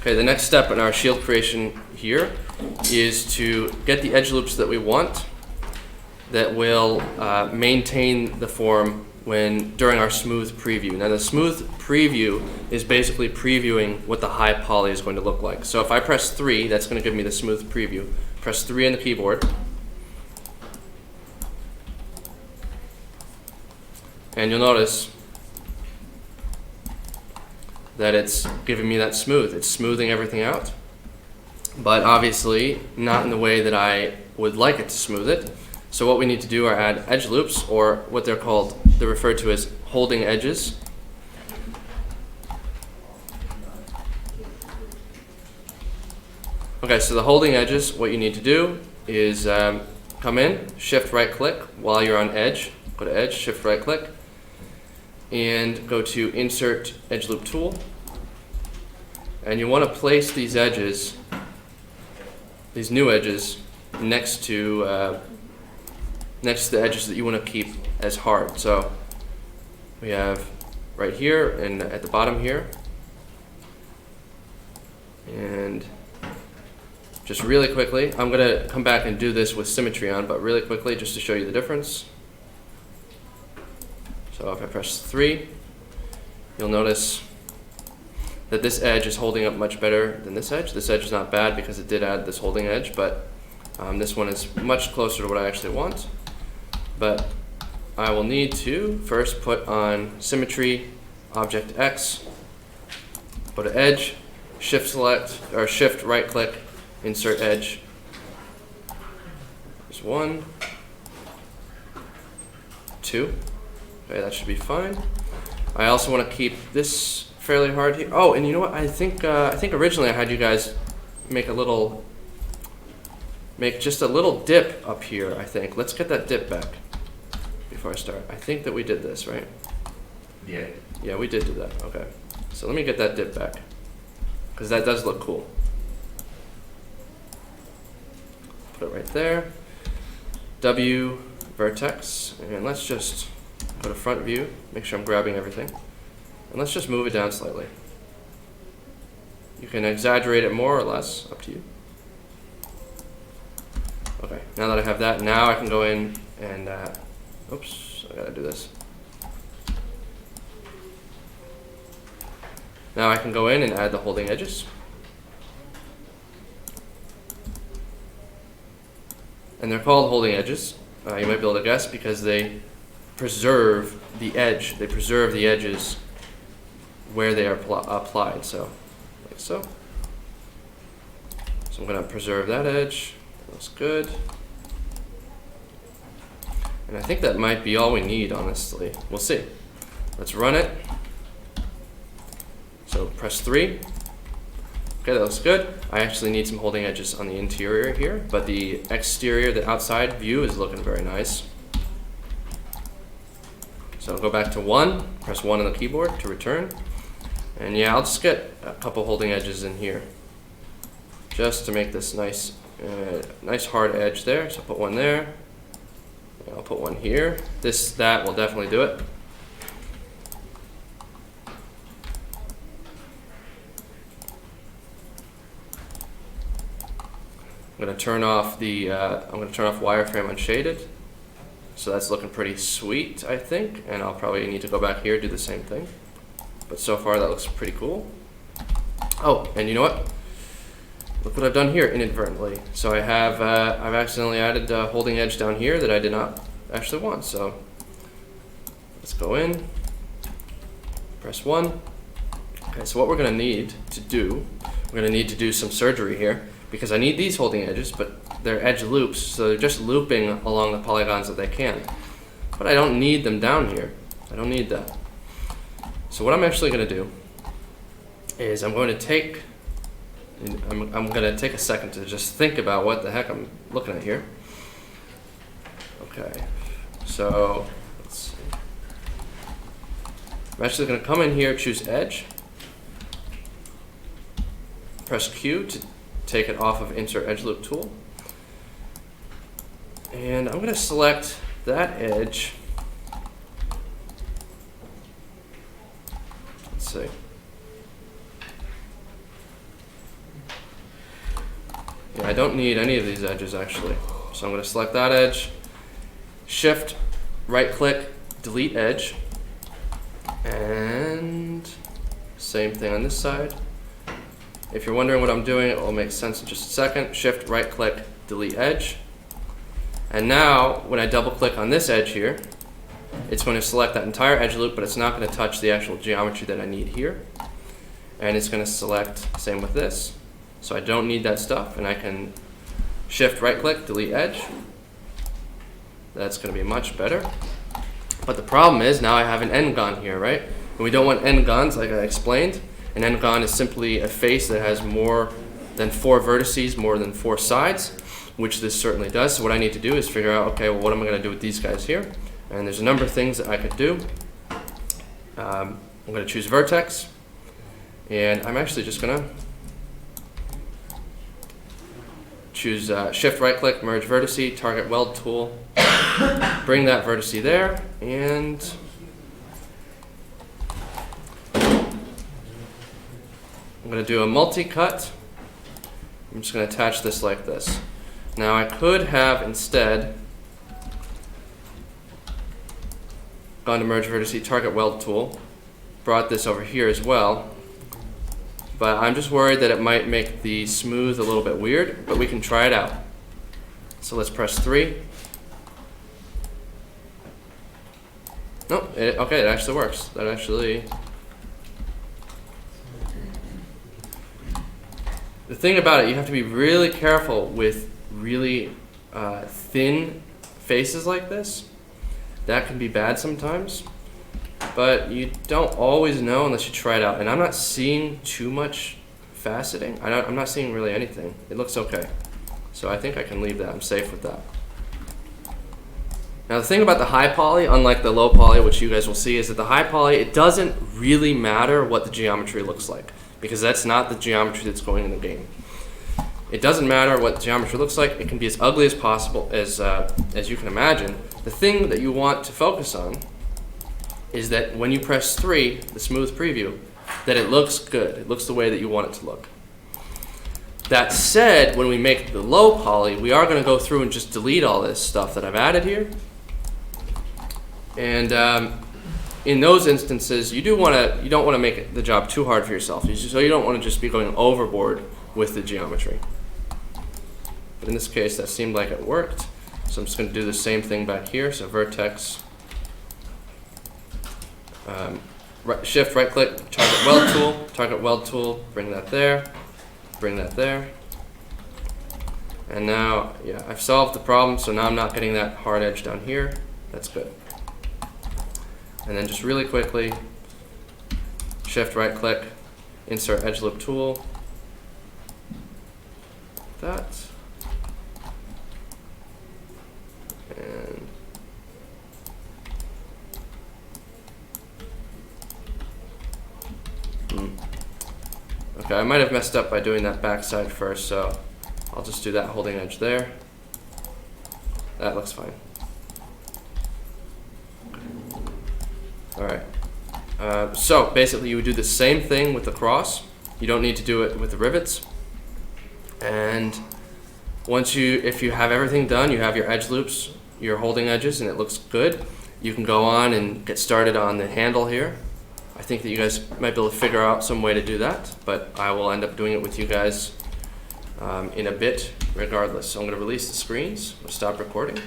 Okay, the next step in our shield creation here is to get the edge loops that we want that will maintain the form during our smooth preview. Now the smooth preview is basically previewing what the high poly is going to look like. So if I press 3, that's going to give me the smooth preview. Press 3 on the keyboard. And you'll notice that it's giving me that smooth. It's smoothing everything out, but obviously not in the way that I would like it to smooth it. So what we need to do are add edge loops, or what they're referred to as holding edges. Okay, so the holding edges, what you need to do is come in, shift right click while you're on edge, go to edge, shift right click, and go to insert edge loop tool. And you want to place these edges, these new edges, next to the edges that you want to keep as hard. So we have right here and at the bottom here. And just really quickly, I'm going to come back and do this with symmetry on, but really quickly just to show you the difference. So if I press 3, you'll notice that this edge is holding up much better than this edge. This edge is not bad because it did add this holding edge, but this one is much closer to what I actually want. But I will need to first put on symmetry, object X, go to edge, shift select, or shift right click, insert edge. There's 1, 2. Okay, that should be fine. I also want to keep this fairly hard here. Oh, and you know what? I think originally I had you guys make just a little dip up here, I think. Let's get that dip back before I start. I think that we did this, right? Yeah. Yeah, we did do that. Okay. So let me get that dip back, because that does look cool. Put it right there. W vertex, and let's just go to front view, make sure I'm grabbing everything, and let's just move it down slightly. You can exaggerate it more or less, up to you. Okay, now that I have that, now I can go in and, oops, I gotta do this. Now I can go in and add the holding edges. And they're called holding edges. You might be able to guess because they preserve the edge. They preserve the edges where they are applied. So, like so. So I'm going to preserve that edge. Looks good. And I think that might be all we need, honestly. We'll see. Let's run it. So press 3. Okay, that looks good. I actually need some holding edges on the interior here, but the exterior, the outside view is looking very nice. So I'll go back to 1, press 1 on the keyboard to return. And yeah, I'll just get a couple holding edges in here just to make this nice hard edge there. So I'll put one there. I'll put one here. That will definitely do it. I'm going to turn off wireframe unshaded. So that's looking pretty sweet, I think, and I'll probably need to go back here and do the same thing. But so far that looks pretty cool. Oh, and you know what? Look what I've done here inadvertently. So I've accidentally added a holding edge down here that I did not actually want. So let's go in, press 1. Okay, so what we're going to need to do, we're going to need to do some surgery here, because I need these holding edges, but they're edge loops, so they're just looping along the polygons that they can. But I don't need them down here. I don't need that. So what I'm actually going to do is I'm going to take a second to just think about what the heck I'm looking at here. Okay, so let's see. I'm actually going to come in here, choose edge, press Q to take it off of insert edge loop tool, and I'm going to select that edge. Let's see. Yeah, I don't need any of these edges actually. So I'm going to select that edge, shift, right click, delete edge, and same thing on this side. If you're wondering what I'm doing, it will make sense in just a second. Shift, right click, delete edge. And now when I double click on this edge here, it's going to select that entire edge loop, but it's not going to touch the actual geometry that I need here. And it's going to select, same with this. So I don't need that stuff, and I can shift, right click, delete edge. That's going to be much better. But the problem is now I have an n-gon here, right? And we don't want n-gons like I explained. An n-gon is simply a face that has more than 4 vertices, more than 4 sides, which this certainly does. So what I need to do is figure out, okay, well, what am I going to do with these guys here? And there's a number of things that I could do. I'm going to choose vertex, and I'm actually just going to choose shift, right click, merge vertice, target weld tool, bring that vertice there, and I'm going to do a multi-cut. I'm just going to attach this like this. Now I could have instead gone to merge vertice, target weld tool, brought this over here as well, but I'm just worried that it might make the smooth a little bit weird, but we can try it out. So let's press 3. Nope, okay, it actually works. That actually... The thing about it, you have to be really careful with really thin faces like this. That can be bad sometimes, but you don't always know unless you try it out. And I'm not seeing too much faceting. I'm not seeing really anything. It looks okay. So I think I can leave that. I'm safe with that. Now the thing about the high poly, unlike the low poly, which you guys will see, is that the high poly, it doesn't really matter what the geometry looks like, because that's not the geometry that's going in the game. It doesn't matter what the geometry looks like. It can be as ugly as possible, as you can imagine. The thing that you want to focus on is that when you press 3, the smooth preview, that it looks good. It looks the way that you want it to look. That said, when we make the low poly, we are going to go through and just delete all this stuff that I've added here. And in those instances, you don't want to make the job too hard for yourself. So you don't want to just be going overboard with the geometry. But in this case, that seemed like it worked. So I'm just going to do the same thing back here. So vertex, shift, right click, target weld tool, bring that there, bring that there. And now, yeah, I've solved the problem. So now I'm not getting that hard edge down here. That's good. And then just really quickly, shift, right click, insert edge loop tool. That. And okay, I might have messed up by doing that backside first, so I'll just do that holding edge there. That looks fine. Alright, so basically you would do the same thing with the cross. You don't need to do it with the rivets. And if you have everything done, you have your edge loops, your holding edges, and it looks good, you can go on and get started on the handle here. I think that you guys might be able to figure out some way to do that, but I will end up doing it with you guys in a bit regardless. So I'm going to release the screens, stop recording.